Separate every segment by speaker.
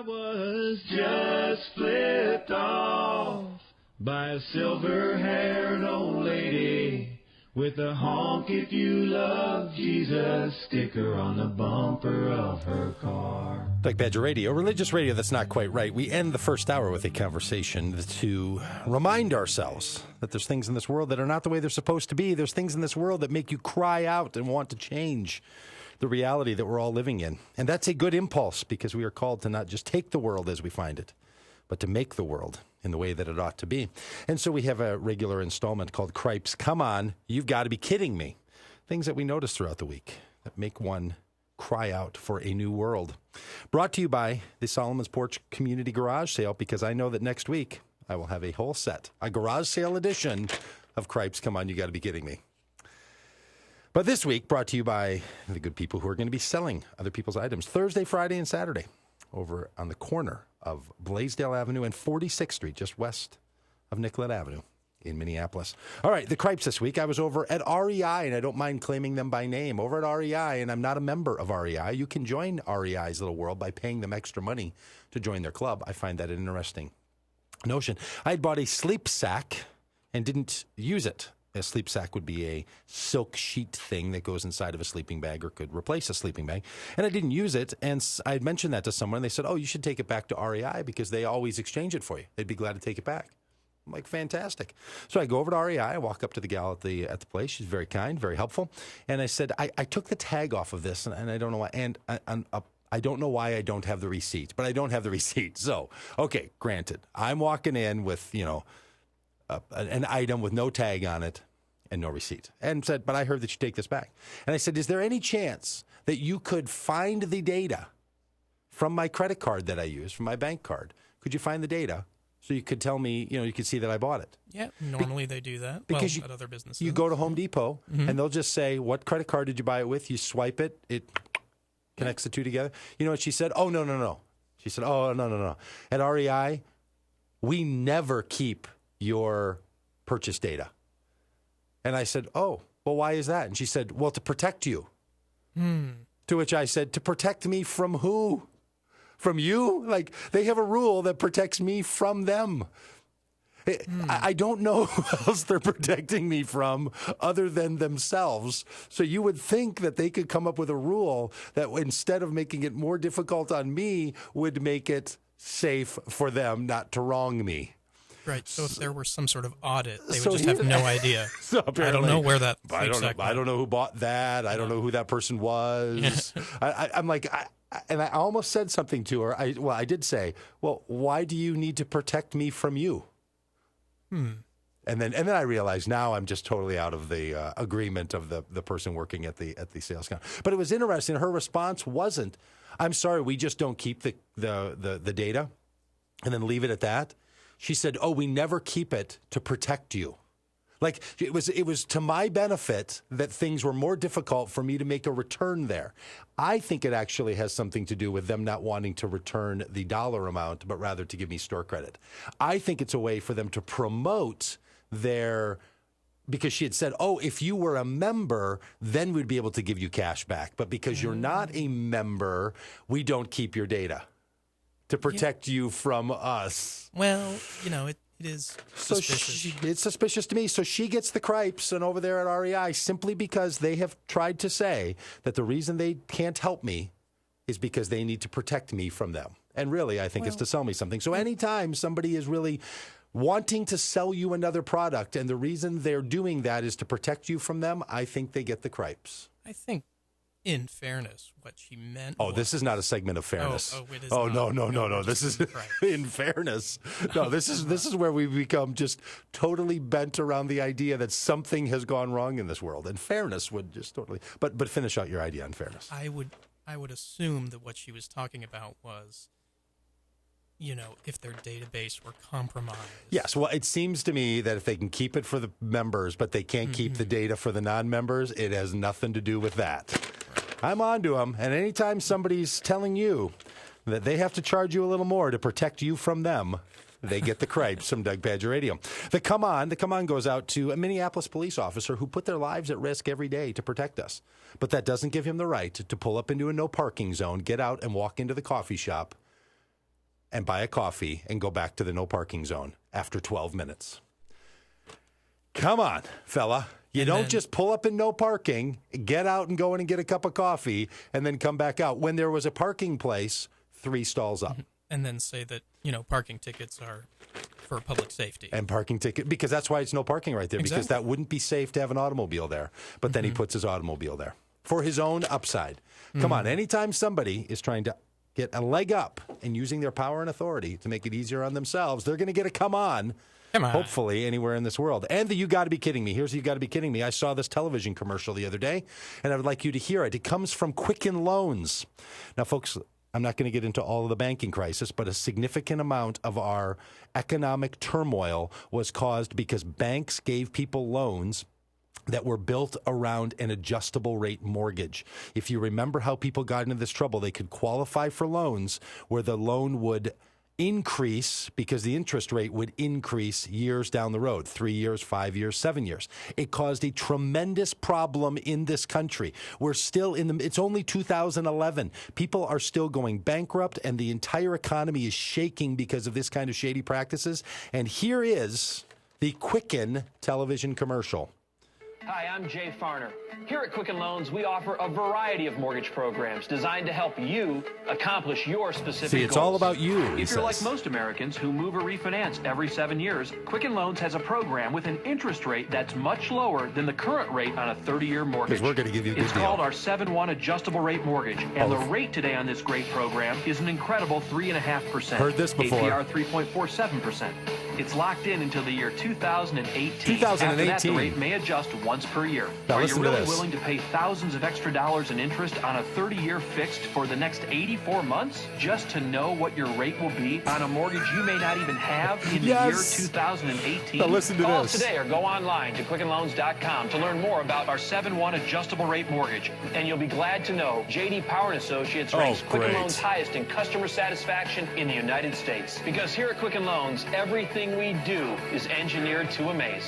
Speaker 1: was just flipped off by a silver-haired old lady with a honk if you love Jesus sticker on the bumper of her car.
Speaker 2: Like Pagitt Radio, religious radio that's not quite right. We end the first hour with a conversation to remind ourselves that there's things in this world that are not the way they're supposed to be. There's things in this world that make you cry out and want to change the reality that we're all living in. And that's a good impulse, because we are called to not just take the world as we find it, but to make the world in the way that it ought to be. And so we have a regular installment called Cripes. Come on, you've got to be kidding me. Things that we notice throughout the week that make one cry out for a new world. Brought to you by the Solomon's Porch Community Garage Sale, because I know that next week I will have a whole set, a garage sale edition of Cripes. Come on, you got to be kidding me. But this week, brought to you by the good people who are going to be selling other people's items Thursday, Friday, and Saturday over on the corner of Blaisdell Avenue and 46th Street, just west of Nicollet Avenue in Minneapolis. All right, the Cripes this week. I was over at REI, and I don't mind claiming them by name. Over at REI, and I'm not a member of REI. You can join REI's little world by paying them extra money to join their club. I find that an interesting notion. I had bought a sleep sack and didn't use it. A sleep sack would be a silk sheet thing that goes inside of a sleeping bag or could replace a sleeping bag. And I didn't use it. And I had mentioned that to someone. And they said, oh, you should take it back to REI because they always exchange it for you. They'd be glad to take it back. I'm like, fantastic. So I go over to REI. I walk up to the gal at the place. She's very kind, very helpful. And I said, I took the tag off of this, and I don't know why. And I don't know why I don't have the receipt, but I don't have the receipt. So, okay, granted. I'm walking in with, an item with no tag on it and no receipt, and said, but I heard that you take this back. And I said, is there any chance that you could find the data from my credit card that I use, from my bank card? Could you find the data so you could tell me, you could see that I bought it?
Speaker 3: Yeah, normally they do that.
Speaker 2: Because
Speaker 3: at other businesses.
Speaker 2: You go to Home Depot, and they'll just say, what credit card did you buy it with? You swipe it, it connects the two together. You know what she said? Oh, no. She said, oh, no. At REI, we never keep your purchase data. And I said, oh, well, why is that? And she said, well, to protect you. To which I said, to protect me from who? From you? Like, they have a rule that protects me from them. I don't know who else they're protecting me from other than themselves. So you would think that they could come up with a rule that instead of making it more difficult on me, would make it safe for them not to wrong me.
Speaker 3: Right. So if there were some sort of audit, they would just have no idea.
Speaker 2: So
Speaker 3: I don't know where that.
Speaker 2: I don't know who bought that. I don't know who that person was. I'm like, and I almost said something to her. I did say, well, why do you need to protect me from you? And then I realized now I'm just totally out of the agreement of the person working at the sales counter. But it was interesting. Her response wasn't, I'm sorry, we just don't keep the data, and then leave it at that. She said, oh, we never keep it to protect you. Like, it was to my benefit that things were more difficult for me to make a return there. I think it actually has something to do with them not wanting to return the dollar amount, but rather to give me store credit. I think it's a way for them to promote because she had said, oh, if you were a member, then we'd be able to give you cash back. But because you're not a member, we don't keep your data to protect you from us.
Speaker 3: Well, it is suspicious.
Speaker 2: It's suspicious to me. So she gets the Cripes and over there at REI simply because they have tried to say that the reason they can't help me is because they need to protect me from them. And really, I think it's to sell me something. So anytime somebody is really wanting to sell you another product and the reason they're doing that is to protect you from them, I think they get the Cripes.
Speaker 3: I think, in fairness, what she meant.
Speaker 2: Oh, this is not a segment of fairness.
Speaker 3: It is.
Speaker 2: Oh, no. This is in fairness. No, this is where we become just totally bent around the idea that something has gone wrong in this world, and fairness would just totally. But finish out your idea on fairness.
Speaker 3: I would assume that what she was talking about was, if their database were compromised.
Speaker 2: Yes, well, it seems to me that if they can keep it for the members, but they can't keep the data for the non-members, it has nothing to do with that. I'm on to them, and anytime somebody's telling you that they have to charge you a little more to protect you from them, they get the Cripes from Doug Pagitt Radio. The come on goes out to a Minneapolis police officer who put their lives at risk every day to protect us. But that doesn't give him the right to pull up into a no parking zone, get out and walk into the coffee shop, and buy a coffee and go back to the no parking zone after 12 minutes. Come on, fella. You don't just pull up in no parking, get out and go in and get a cup of coffee, and then come back out. When there was a parking place 3 stalls up.
Speaker 3: And then say that, parking tickets are for public safety.
Speaker 2: And parking ticket, because that's why it's no parking right there, because that wouldn't be safe to have an automobile there. But then he puts his automobile there for his own upside. Come on, anytime somebody is trying to get a leg up and using their power and authority to make it easier on themselves, they're going to get a come on. Hopefully anywhere in this world. And the you got to be kidding me. Here's the you got to be kidding me. I saw this television commercial the other day, and I would like you to hear it. It comes from Quicken Loans. Now, folks, I'm not going to get into all of the banking crisis, but a significant amount of our economic turmoil was caused because banks gave people loans that were built around an adjustable rate mortgage. If you remember how people got into this trouble, they could qualify for loans where the loan would increase because the interest rate would increase years down the road, 3 years, 5 years, 7 years. It caused a tremendous problem in this country. We're still it's only 2011. People are still going bankrupt and the entire economy is shaking because of this kind of shady practices. And here is the Quicken television commercial.
Speaker 4: Hi, I'm Jay Farner. Here at Quicken Loans, we offer a variety of mortgage programs designed to help you accomplish your specific
Speaker 2: goals. See, it's
Speaker 4: goals.
Speaker 2: all about you,
Speaker 4: If you're like most Americans who move or refinance every 7 years, Quicken Loans has a program with an interest rate that's much lower than the current rate on a 30-year mortgage.
Speaker 2: Because we're going to give you a good
Speaker 4: It's
Speaker 2: deal.
Speaker 4: called our 7-1 adjustable rate mortgage, and the rate today on this great program is an incredible 3.5%.
Speaker 2: Heard this before.
Speaker 4: APR 3.47%. It's locked in until the year 2018.
Speaker 2: 2018.
Speaker 4: After that, the rate may adjust once per year.
Speaker 2: Now
Speaker 4: Are you
Speaker 2: listen to
Speaker 4: really
Speaker 2: this.
Speaker 4: willing to pay thousands of extra dollars in interest on a 30-year fixed for the next 84 months just to know what your rate will be on a mortgage you may not even have in the year 2018?
Speaker 2: Now listen to
Speaker 4: Call
Speaker 2: this.
Speaker 4: us today or go online to QuickenLoans.com to learn more about our 7-1 adjustable rate mortgage. And you'll be glad to know J.D. Power & Associates ranks Quicken
Speaker 2: great.
Speaker 4: Loans highest in customer satisfaction in the United States. Because here at Quicken Loans, everything we do is engineered to amaze.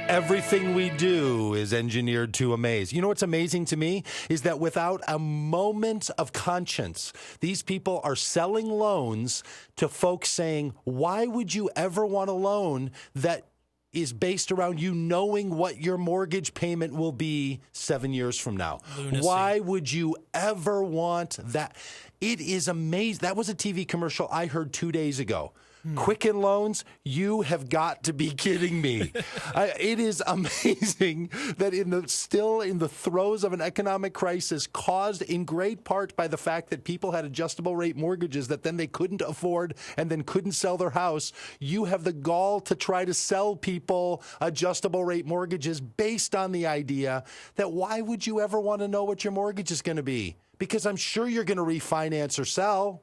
Speaker 2: Everything we do is engineered to amaze. You know what's amazing to me is that without a moment of conscience, these people are selling loans to folks saying, why would you ever want a loan that is based around you knowing what your mortgage payment will be 7 years from now?
Speaker 3: Lunacy.
Speaker 2: Why would you ever want that? It is amazing. That was a TV commercial I heard 2 days ago. Quicken Loans, you have got to be kidding me. It is amazing that still in the throes of an economic crisis caused in great part by the fact that people had adjustable rate mortgages that then they couldn't afford and then couldn't sell their house, you have the gall to try to sell people adjustable rate mortgages based on the idea that why would you ever want to know what your mortgage is going to be? Because I'm sure you're going to refinance or sell.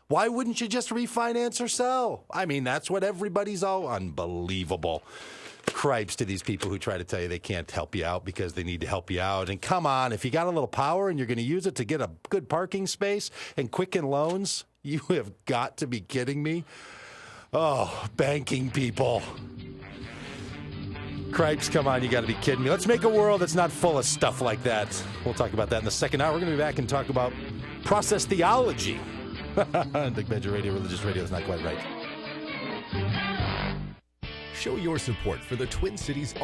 Speaker 2: Why wouldn't you just refinance or sell? I mean, that's what everybody's all unbelievable. Cripes to these people who try to tell you they can't help you out because they need to help you out. And come on, if you got a little power and you're going to use it to get a good parking space and Quicken Loans, you have got to be kidding me. Oh, banking people. Cripes, come on, you got to be kidding me. Let's make a world that's not full of stuff like that. We'll talk about that in the second hour. We're going to be back and talk about process theology. Big Major Radio, religious radio is not quite right.
Speaker 5: Show your support for the Twin Cities